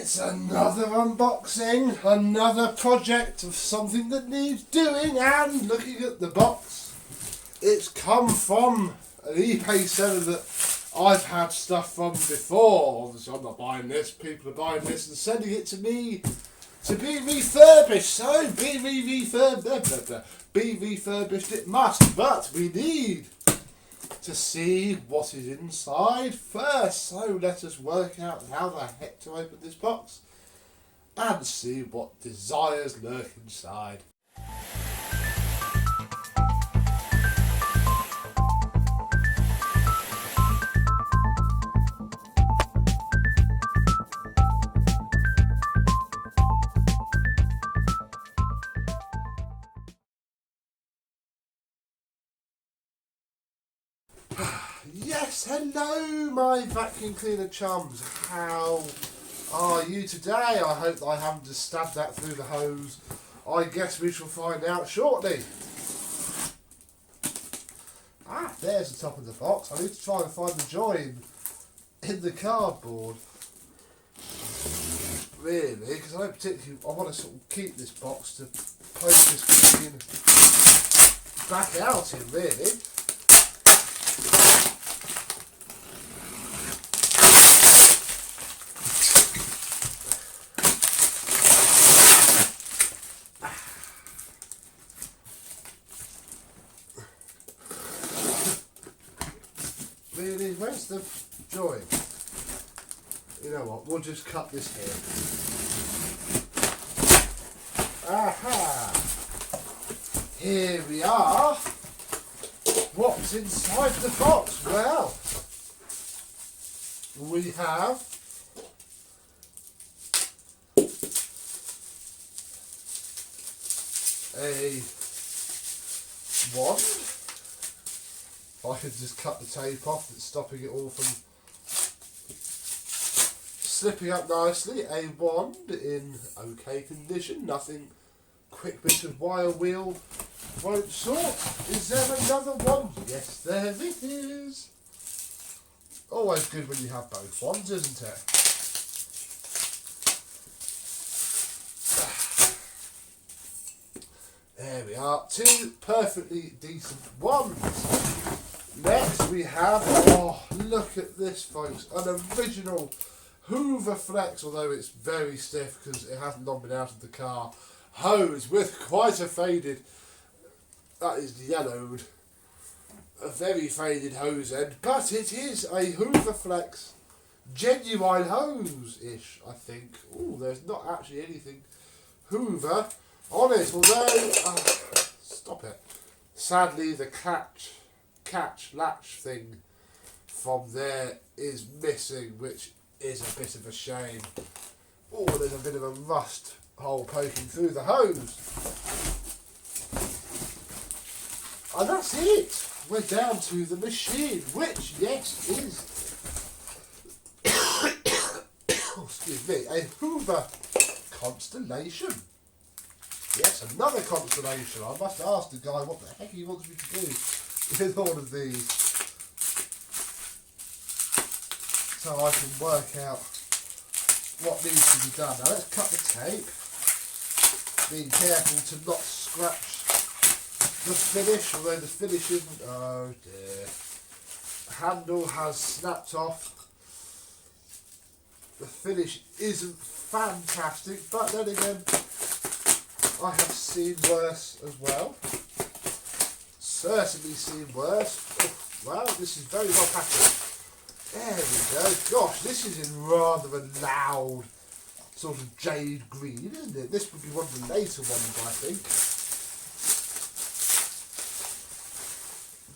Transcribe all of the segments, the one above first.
It's another unboxing, another project of something that needs doing, and looking at the box, it's come from an eBay seller that I've had stuff from before. Obviously I'm not buying this, people are buying this and sending it to me to be refurbished, so be refurbished it must, but we need to see what is inside first. So let us work out how the heck to open this box and see what desires lurk inside. Yes, hello my vacuum cleaner chums. How are you today? I hope that I haven't just stabbed that through the hose. I guess we shall find out shortly. There's the top of the box. I need to try and find the join in the cardboard. Really, because I don't particularly, I want to sort of keep this box to poke this machine back out in, really. Really, where's the join? You know what, we'll just cut this here. Aha! Here we are. What's inside the box? Well, we have a wand. I could just cut the tape off, that's stopping it all from slipping up nicely. A wand in okay condition, nothing, quick bit of wire wheel, won't sort. Is there another wand? Yes, there it is. Always good when you have both wands, isn't it? There we are, two perfectly decent wands. Next we have, oh look at this folks, an original Hoover Flex, although it's very stiff because it hasn't long been out of the car, hose with quite a faded, that is yellowed, a very faded hose end, but it is a Hoover Flex genuine hose-ish, I think. Oh, there's not actually anything Hoover on it, although, stop it, sadly the latch thing from there is missing, which is a bit of a shame. Oh, there's a bit of a rust hole poking through the hose. And that's it. We're down to the machine, which, yes, is oh, excuse me, a Hoover Constellation. Yes, another Constellation. I must ask the guy what the heck he wants me to do with all of these, so I can work out what needs to be done. Now let's cut the tape, being careful to not scratch the finish, although the finish isn't, oh dear, the handle has snapped off, the finish isn't fantastic, but then again I have seen worse as well. Certainly seen worse. Oh, well, this is very well packaged. There we go. Gosh, this is in rather a loud sort of jade green, isn't it? This would be one of the later ones, I think.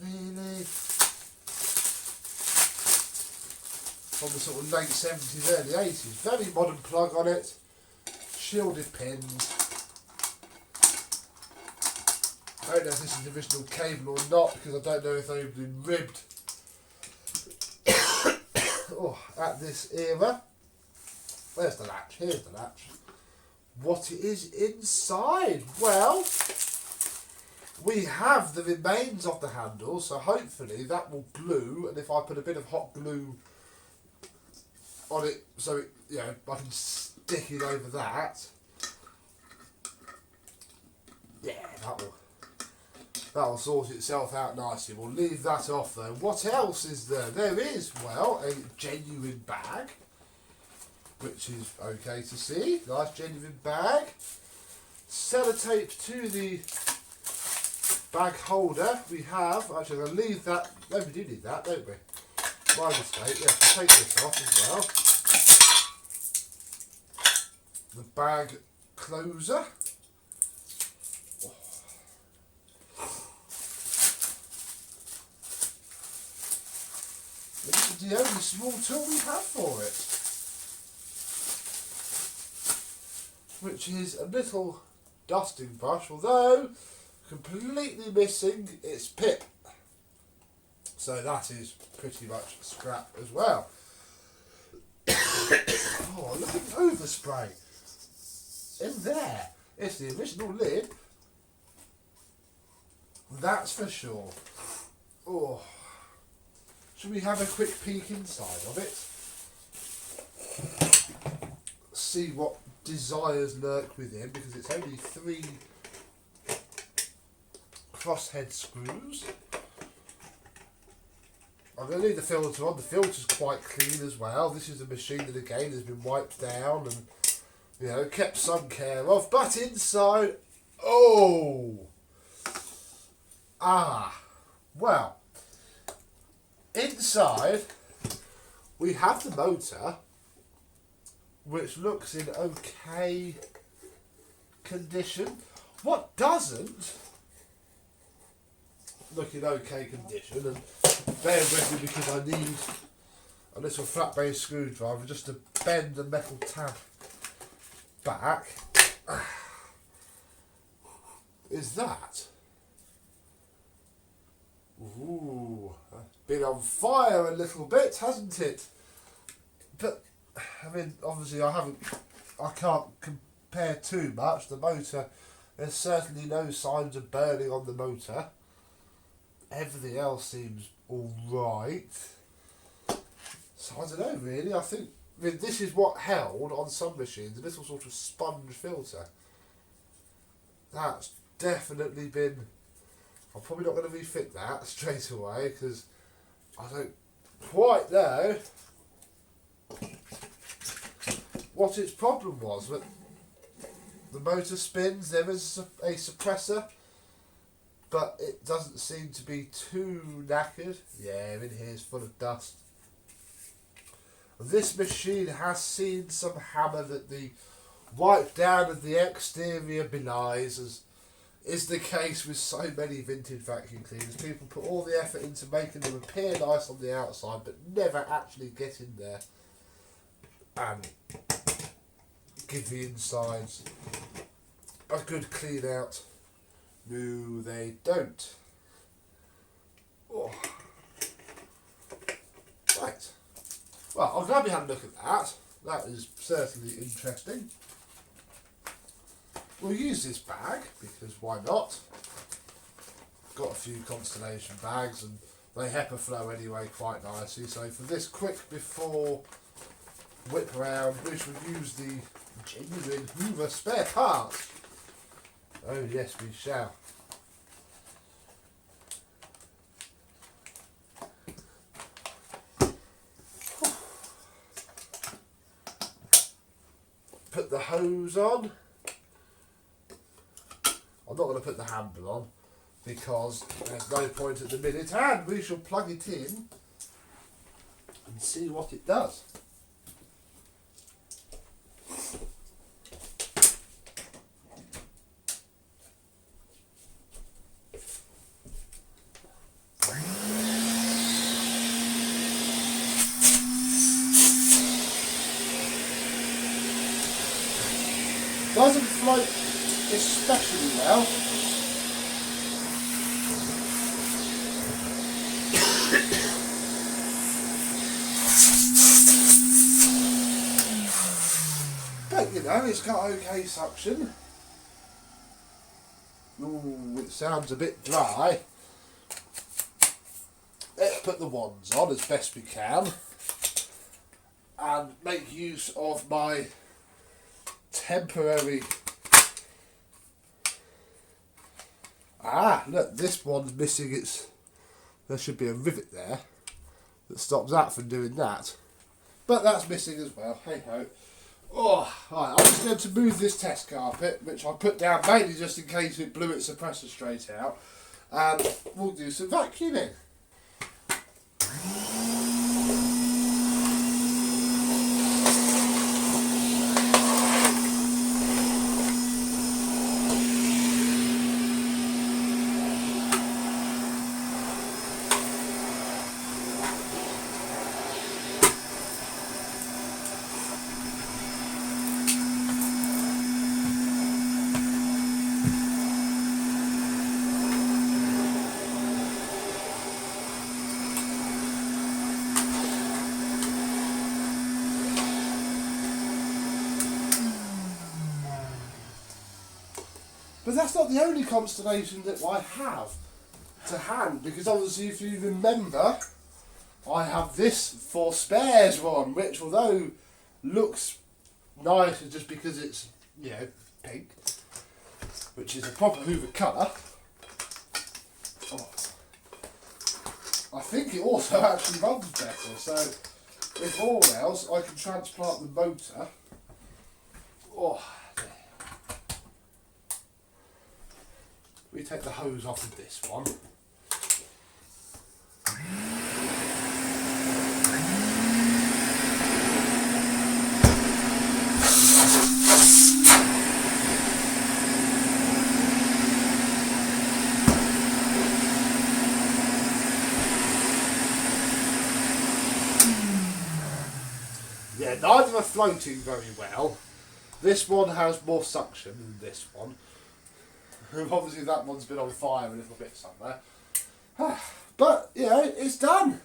Really? From the sort of late 70s, early 80s. Very modern plug on it. Shielded pins. I don't know if this is the original cable or not, because I don't know if they've been ribbed oh, at this era. Where's the latch? Here's the latch. What is inside? Well, we have the remains of the handle, so hopefully that will glue, and if I put a bit of hot glue on it so it, you know, I can stick it over that. Yeah, that'll sort itself out nicely. We'll leave that off though. What else is there? There is, well, a genuine bag, which is okay to see. Nice genuine bag. Sellotape to the bag holder. We have, actually I'm going to leave that, no we do need that, don't we? My mistake, yes, we'll take this off as well. The bag closer. This is the only small tool we have for it, which is a little dusting brush, although completely missing its pip. So that is pretty much scrap as well. Oh, look at the overspray in there. It's the original lid, that's for sure. Oh, should we have a quick peek inside of it? See what desires lurk within, because it's only 3 crosshead screws. I'm going to leave the filter on. The filter's quite clean as well. This is a machine that again has been wiped down and, you know, kept some care of. But inside, oh, well, inside we have the motor, which looks in okay condition. What doesn't look in okay condition, and bear with me because I need a little flat base screwdriver just to bend the metal tab back, is that. Ooh, been on fire a little bit, hasn't it? But I mean, obviously I can't compare too much. The motor, there's certainly no signs of burning on the motor. Everything else seems alright. So I don't know really, I mean this is what held on some machines, a little sort of sponge filter. That's definitely been, I'm probably not going to refit that straight away because I don't quite know what its problem was, but the motor spins, there is a suppressor, but it doesn't seem to be too knackered. Yeah, in here is full of dust. This machine has seen some hammer that the wipe down of the exterior belies, as is the case with so many vintage vacuum cleaners. People put all the effort into making them appear nice on the outside, but never actually get in there and give the insides a good clean out. No, they don't. Oh. Right. Well, I'm glad we had a look at that. That is certainly interesting. We'll use this bag, because why not? Got a few Constellation bags and they HEPA flow anyway quite nicely. So for this quick before whip round, we should use the genuine Hoover spare parts. Oh yes, we shall. Put the hose on. I'm not going to put the handle on because there's no point at the minute, and we shall plug it in and see what it does. Doesn't float especially well. But you know, it's got okay suction. Ooh, it sounds a bit dry. Let's put the wands on as best we can. and make use of my temporary... Look, this one's missing its... There should be a rivet there that stops that from doing that. But that's missing as well. Hey ho. Oh, right, I'm just going to move this test carpet, which I put down mainly just in case it blew its suppressor straight out. And we'll do some vacuuming. But that's not the only constellation that I have to hand, because obviously if you remember, I have this for spares one, which although looks nicer just because it's, you know, pink, which is a proper Hoover colour, I think it also actually runs better, so if all else I can transplant the motor. We take the hose off of this one. Yeah, neither are floating very well. This one has more suction than this one. Obviously that one's been on fire a little bit somewhere. But, you know, it's done.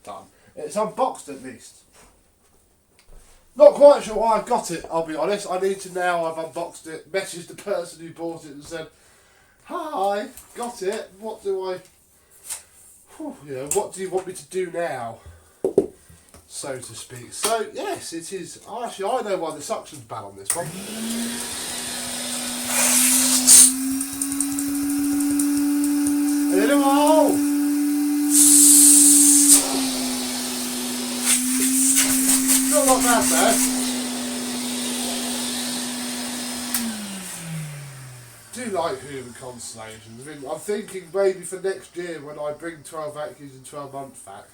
Done. It's unboxed at least. Not quite sure why I've got it, I'll be honest. I need to now, I've unboxed it, messaged the person who bought it and said, hi, got it, what do I... you know, what do you want me to do now? So to speak. So, yes, it is. Actually, I know why the suction's bad on this one. Hello! Not like that there. Do like Hoover Constellations. I mean, I'm thinking maybe for next year when I bring 12 vacuums and 12 month vac,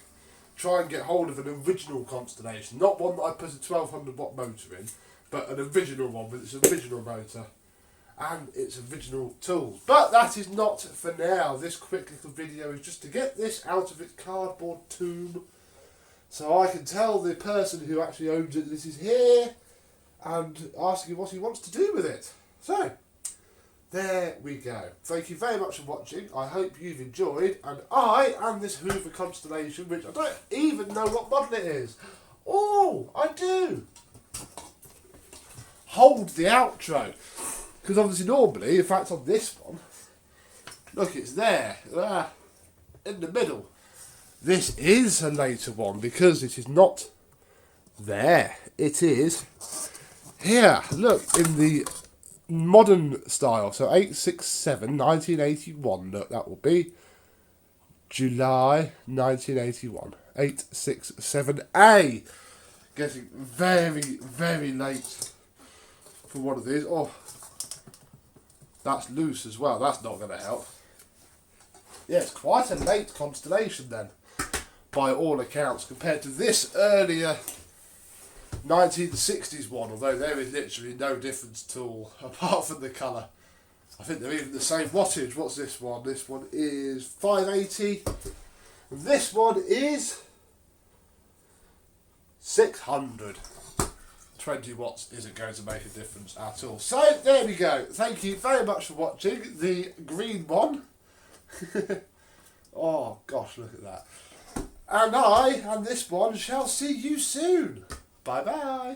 try and get hold of an original Constellation. Not one that I put a 1200 watt motor in, but an original one with its original motor and its original tools. But that is not for now. This quick little video is just to get this out of its cardboard tomb so I can tell the person who actually owns it this is here and ask him what he wants to do with it. So, there we go. Thank you very much for watching. I hope you've enjoyed, and I am this Hoover Constellation, which I don't even know what model it is. Oh, I do. Hold the outro. Because obviously normally, in fact on this one, look, it's there, in the middle. This is a later one because it is not there. It is here, look, in the modern style. So 867, 1981, look, that will be July 1981. 867A. Getting very, very late for one of these. Oh, that's loose as well. That's not going to help. Yeah, it's quite a late Constellation then, by all accounts, compared to this earlier 1960s one, although there is literally no difference at all, apart from the colour. I think they're even the same wattage. What's this one? This one is 580. This one is 600. 20 watts isn't going to make a difference at all. So, there we go. Thank you very much for watching the green one. Oh, gosh, look at that. And I, and this one, shall see you soon. Bye-bye.